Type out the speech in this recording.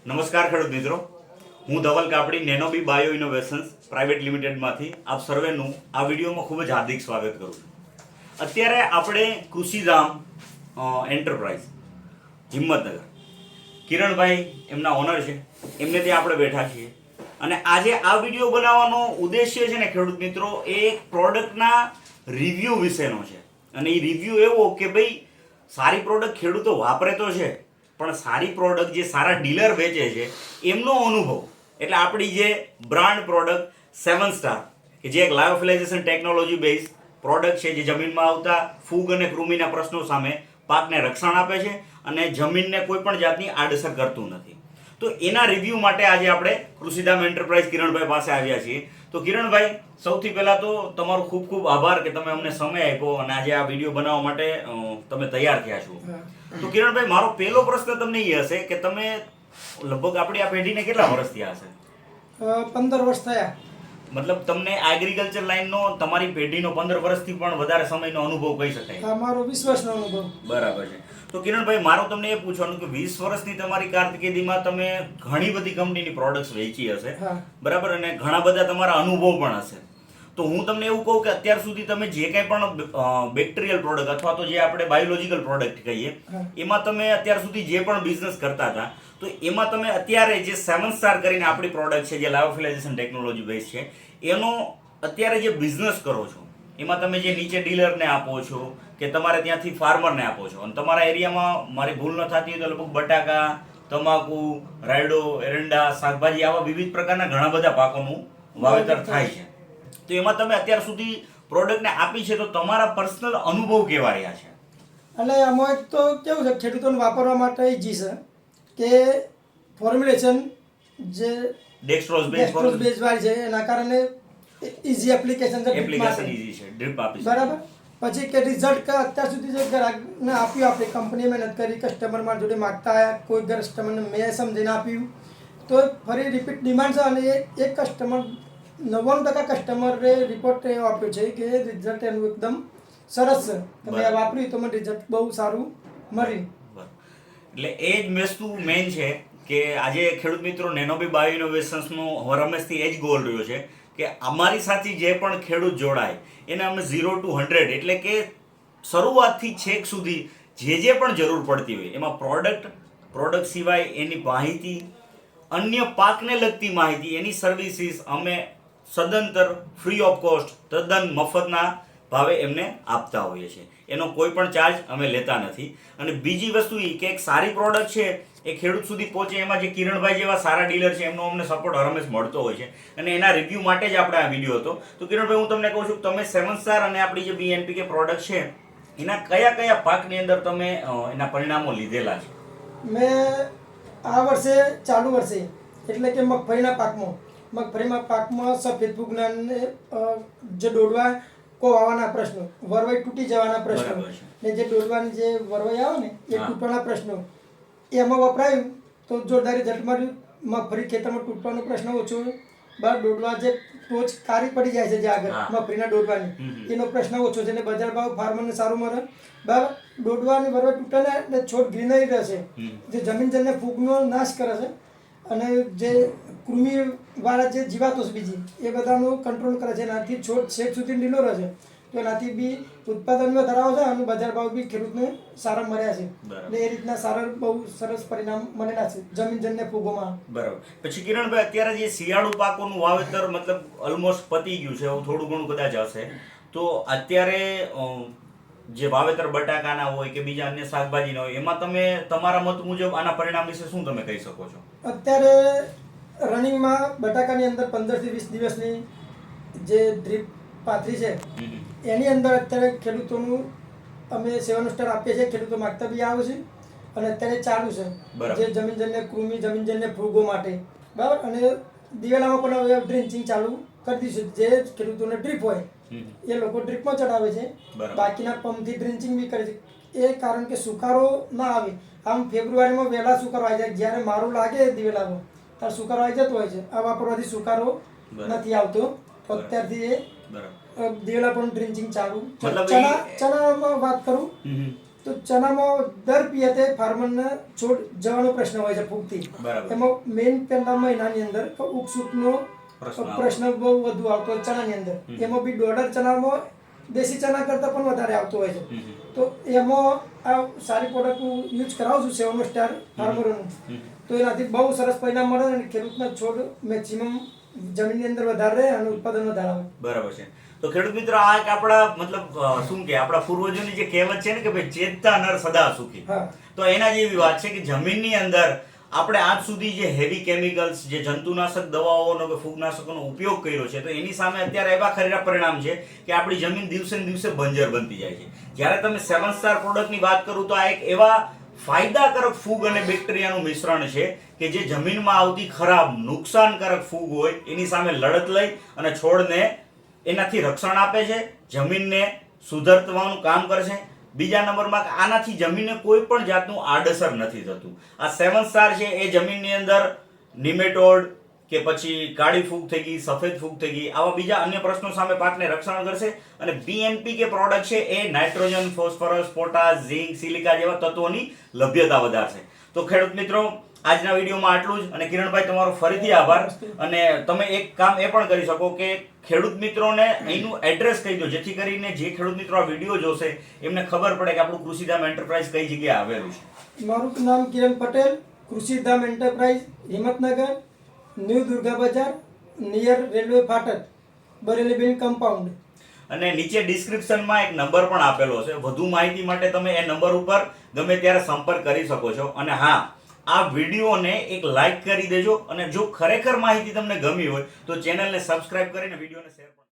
નમસ્કાર ખેડૂત મિત્રો, હું Dhaval Kapadi Nanobi bio innovations private લિમિટેડમાંથી આપ સર્વેનું આ વિડીયોમાં ખૂબ જ હાર્દિક સ્વાગત કરું છું. અત્યારે આપણે કૃષિધામ એન્ટરપ્રાઇઝ હિંમતનગર કિરણભાઈ એમના ઓનર છે, એમને ત્યાં આપણે બેઠા છીએ અને આજે આ વિડીયો બનાવવાનો ઉદ્દેશ્ય છે ને ખેડૂત મિત્રો, એ પ્રોડક્ટના રિવ્યૂ વિશેનો છે. અને એ રિવ્યૂ એવો કે ભાઈ સારી પ્રોડક્ટ ખેડૂતો વાપરે તો છે, પણ સારી પ્રોડક્ટ જે સારા ડીલર વેચે છે એમનો અનુભવ. એટલે આપણી જે બ્રાન્ડ પ્રોડક્ટ 7 સ્ટાર કે જે એક લાયોફિલાઇઝેશન ટેકનોલોજી બેઝ પ્રોડક્ટ છે, જે જમીનમાં આવતા ફૂગ અને કૃમિના પ્રશ્નો સામે પાકને રક્ષણ આપે છે અને જમીનને કોઈ પણ જાતની આડઅસર કરતું નથી. તો એના રિવ્યૂ માટે આજે આપણે કૃષિધામ એન્ટરપ્રાઇઝ કિરણભાઈ પાસે આવ્યા છીએ. તો કિરણભાઈ, સૌથી પહેલાં તો તમારો ખૂબ ખૂબ આભાર કે તમે અમને સમય આપ્યો અને આજે આ વિડીયો બનાવવા માટે તમે તૈયાર થયા છો. તો કિરણભાઈ, મારો પહેલો પ્રશ્ન તમને એ હશે કે તમે લગભગ આપણી આ પેઢીને કેટલા વર્ષ થયા હશે? 15 વર્ષ થયા. મતલબ તમને એગ્રીકલ્ચર લાઈનનો તમારી પેઢીનો 15 વર્ષથી પણ વધારે સમયનો અનુભવ કહી શકાય? મારો 20 વર્ષનો અનુભવ. બરાબર છે. તો કિરણભાઈ, મારું તમને એ પૂછવાનું કે 20 વર્ષની તમારી કારકિર્દીમાં તમે ઘણી બધી કંપનીની પ્રોડક્ટ્સ વેચી હશે, બરાબર, અને ઘણા બધા તમારા અનુભવ પણ હશે. તો હું તમને એવું કહું કે અત્યાર સુધી તમે જે કંઈ પણ બેક્ટેરિયલ પ્રોડક્ટ અથવા તો જે આપણે બાયોલોજીકલ પ્રોડક્ટ કહીએ, એમાં તમે અત્યાર સુધી જે પણ બિઝનેસ કરતા હતા, તો એમાં તમે અત્યારે જે 7 સ્ટાર કરીને આપણી પ્રોડક્ટ છે, જે લાયોફિલાઇઝેશન ટેકનોલોજી બેઝ છે, એનો અત્યારે જે બિઝનેસ કરો છો, એમાં તમે જે નીચે ડીલરને આપો છો કે તમારે ત્યાંથી ફાર્મરને આપો છો, અને તમારા એરિયામાં મારી ભૂલ ન થતી હોય તો લગભગ બટાકા, તમાકુ, રાયડો, એરંડા, શાકભાજી આવા વિવિધ પ્રકારના ઘણા બધા પાકોનું વાવેતર થાય છે. તો એમાં તમે અત્યાર સુધી પ્રોડક્ટને આપી છે, તો તમારા પર્સનલ અનુભવ કેવા રહ્યા છે? એટલે આમાં એક તો કેવું છે, ખેડૂતોને વાપરવા માટે ઈઝી છે કે ફોર્મ્યુલેશન જે ડેક્સ્ટ્રોઝ બેઝ વાળી છે, એના કારણે ઈઝી એપ્લિકેશન છે. એપ્લિકેશન ઈઝી છે, ડ્રીપ આપી છે, બરાબર. પછી કે રિઝલ્ટ કે અત્યાર સુધી જે ગ્રાહકને આપ્યું, આપણી કંપનીએ મહેનત કરી, કસ્ટમરમાં જોડે માગતા આવ્યા, કોઈ કસ્ટમરને મેં સમજીને આપ્યું તો ફરી રિપીટ ડિમાન્ડ છે. અને એક કસ્ટમર 99% કસ્ટમરે રિપોર્ટ એવો આપ્યો છે કે રિઝલ્ટ એનું એકદમ સરસ છે, તમે આ વાપર્યું તો મને રિઝલ્ટ બહુ સારું મળ્યું. એટલે એ જ વસ્તુ મેઇન છે કે આજે ખેડૂત મિત્રો નેનોબી બાયો ઇનોવેશન્સનો રમેશથી એ જ ગોલ રહ્યો છે કે અમારી સાથે જે પણ ખેડૂત જોડાય એને અમે 0 to 100 એટલે કે શરૂઆતથી છેક સુધી જે પણ જરૂર પડતી હોય એમાં પ્રોડક્ટ સિવાય એની માહિતી, અન્ય પાકને લગતી માહિતી, એની સર્વિસીસ અમે સદંતર ફ્રી ઓફ કોસ્ટ, તદ્દન મફતના ભાવે એમને આપતા હોઈએ છીએ. એનો કોઈ પણ ચાર્જ અમે લેતા નથી. અને બીજી વસ્તુ એ કે એક સારી પ્રોડક્ટ છે એ ખેડૂત સુધી પહોંચે, એમાં જે કિરણભાઈ જેવા સારા ડીલર છે એમનો અમને સપોર્ટ હંમેશ મળતો હોય છે, અને એના રિવ્યૂ માટે જ આપણે આ વિડીયો હતો. તો કિરણભાઈ, હું તમને કહું છું, તમે 7 સ્ટાર અને આપણી જે BNPK પ્રોડક્ટ છે એના કયા પાકની અંદર તમે એના પરિણામો લીધેલા છે? મેં આ વર્ષે, ચાલુ વર્ષે, એટલે કે મગફળીના પાકમાં સફેદ ફૂગના જે ડોડવા આવવાના પ્રશ્નો, વરવાઈ તૂટી જવાના પ્રશ્નો, ને જે ડોડવાની જે વરવાઈ આવે ને એ તૂટવાના પ્રશ્નો, એમાં વપરાયું તો જોરદાર રિઝલ્ટ મળ્યું. મગફળી ખેતરમાં તૂટવાનો પ્રશ્ન ઓછો, બહાર ડોડવા જે ટોચ કાળી પડી જાય છે જે આગળ મગફળીના ડોડવાની, એનો પ્રશ્ન ઓછો છે, એટલે બજાર ભાવ ફાર્મરને સારું મળે. બરાબર. ડોડવાની વરવાઈ તૂટે ને એટલે છોડ ગ્રીનરી રહેશે, જે જમીનજન્ય ફૂગનો નાશ કરે છે, અને જે કૃમિવાળા જે જીવાતો છે બીજી, એ બધાનું કંટ્રોલ કરે છે. એનાથી છોડ છેક સુધી લીલો રહે છે, તો એનાથી બી ઉત્પાદન ધરાવે છે અને બજાર ભાવ બી ખેડૂતને સારા મળ્યા છે. એટલે એ રીતના સારા બહુ સરસ પરિણામ મળેલા છે જમીનજન્ય ફૂગોમાં. બરાબર. પછી કિરણભાઈ, અત્યારે જે શિયાળુ પાકોનું વાવેતર મતલબ ઓલમોસ્ટ પતી ગયું છે, થોડું ઘણું કદાચ હશે, તો અત્યારે જે વાવેતર બટાકાના હોય કે બીજા અન્ય શાકભાજીના હોય, એમાં તમે તમારા મત મુજબ આના પરિણામ વિશે શું તમે કહી શકો છો? અત્યારે રનિંગમાં બટાકાની અંદર 15 થી 20 દિવસની જે ડ્રીપ પાથરી છે એની અંદર અત્યારે ખેડૂતોનું અમે 7 સ્ટાર આપીએ છીએ. ખેડૂતો માગતા બી આવે છે અને અત્યારે ચાલુ છે જે જમીનજન્ય કૃમિ, જમીનજન્ય ફૂગો માટે. બરાબર. અને દિવેલામાં પણ હવે ડ્રિન્ચિંગ ચાલુ કરી દીધું છે. જે ખેડૂતોને ડ્રીપ હોય એ લોકો ડ્રીપમાં ચડાવે છે, બાકીના પંપથી ડ્રિન્ચિંગ બી કરે છે. એ કારણ કે સુકારો ના આવે. આમ ફેબ્રુઆરીમાં વહેલા સુકારો આવી જાય, જ્યારે મારું લાગે દિવેલામાં ત્યારે સુકારો આવી જતો હોય છે. આ વાપરવાથી સુકારો નથી આવતો. અત્યારથી એ દિવેલા પણ ડ્રિન્ચિંગ ચાલુ. ચણામાં વાત કરું તો ચણામાં દર પિયતે ફાર્મરને છોડ જવાનો પ્રશ્ન હોય છે ફૂગથી. બરાબર. એમાં મેઇન પહેલા મહિનાની અંદર ઉગસૂટનો પ્રશ્ન બહુ વધુ આવતો હોય ચણાની અંદર. એમાં બી ડોડર ચણામાં દેશી ચણા કરતાં પણ વધારે આવતો હોય છે. તો એમાં આ સારી પ્રોડક્ટ હું યુઝ કરાવું છું 7 સ્ટાર ફાર્મરોનું. તો એનાથી બહુ સરસ પરિણામ મળે અને ખેડૂતના છોડ મેક્સિમમ જમીનની અંદર વધારે રહે અને ઉત્પાદન વધારે આવે. બરાબર છે. તો ખેડૂત મિત્રો આ એક આપણા મતલબ શું કે આપણા પૂર્વજોની જે કહેવત છે ને કે ભાઈ ચેતતા નર સદા સુખી. હા. તો એના જેવી વાત છે કે જમીનની અંદર આપણે આજ સુધી જે હેવી કેમિકલ્સ જે જંતુનાશક દવાઓનો કે ફૂગનાશકોનો ઉપયોગ કર્યો છે તો એની સામે અત્યારે એવા ખરેખર પરિણામ છે કે આપણી જમીન દિવસે ને દિવસે બંજર બનતી જાય છે. જ્યારે તમે 7 સ્ટાર પ્રોડક્ટની વાત કરું તો આ એક એવા ફાયદાકારક ફૂગ અને બેક્ટેરિયાનું મિશ્રણ છે કે જે જમીનમાં આવતી ખરાબ નુકસાનકારક ફૂગ હોય એની સામે લડત લઈ અને છોડને એનાથી રક્ષણ આપે છે, જમીનને સુધારવાનું કામ કરે છે. બીજા નંબરમાં આનાથી જમીનને કોઈ પણ જાતનું આડઅસર નથી થતું. આ 7 સ્ટાર છે એ જમીનની અંદર નિમેટોડ કે પછી કાળી ફૂગ થઈ ગઈ, સફેદ ફૂગ થઈ ગઈ, આવા બીજા અન્ય પ્રશ્નો સામે પાકને રક્ષણ કરશે. અને BNP કે પ્રોડક્ટ છે એ નાઇટ્રોજન, ફોસ્ફરસ, પોટાશ, ઝીંક, સિલિકા જેવા તત્વોની લભ્યતા વધારશે. તો ખેડૂત મિત્રો આજના વિડીયોમાં આટલું જ. અને કિરણભાઈ તમારો ફરીથી આભાર. અને તમે એક કામ એ પણ કરી શકો કે ખેડૂત મિત્રોને એનું એડ્રેસ કહી દો જેથી કરીને જે ખેડૂત મિત્રો આ વિડીયો જોશે એમને ખબર પડે કે આપણું કૃષિધામ એન્ટરપ્રાઇઝ કઈ જગ્યાએ આવેલું છે. મારું નામ કિરણ પટેલ, કૃષિધામ એન્ટરપ્રાઇઝ, હિંમતનગર, ન્યૂ દુર્ગા બજાર, નિયર રેલવે ફાટક, બરેલી બિલ કમ્પાઉન્ડ. અને નીચે ડિસ્ક્રિપ્શનમાં એક નંબર પણ આપેલો છે. વધુ માહિતી માટે તમે એ નંબર ઉપર ગમે ત્યારે સંપર્ક કરી શકો છો. અને હા, આ વિડીયોને એક લાઈક કરી દેજો. અને જો ખરેખર માહિતી તમને ગમી હોય તો ચેનલને સબસ્ક્રાઇબ કરીને વિડીયોને શેર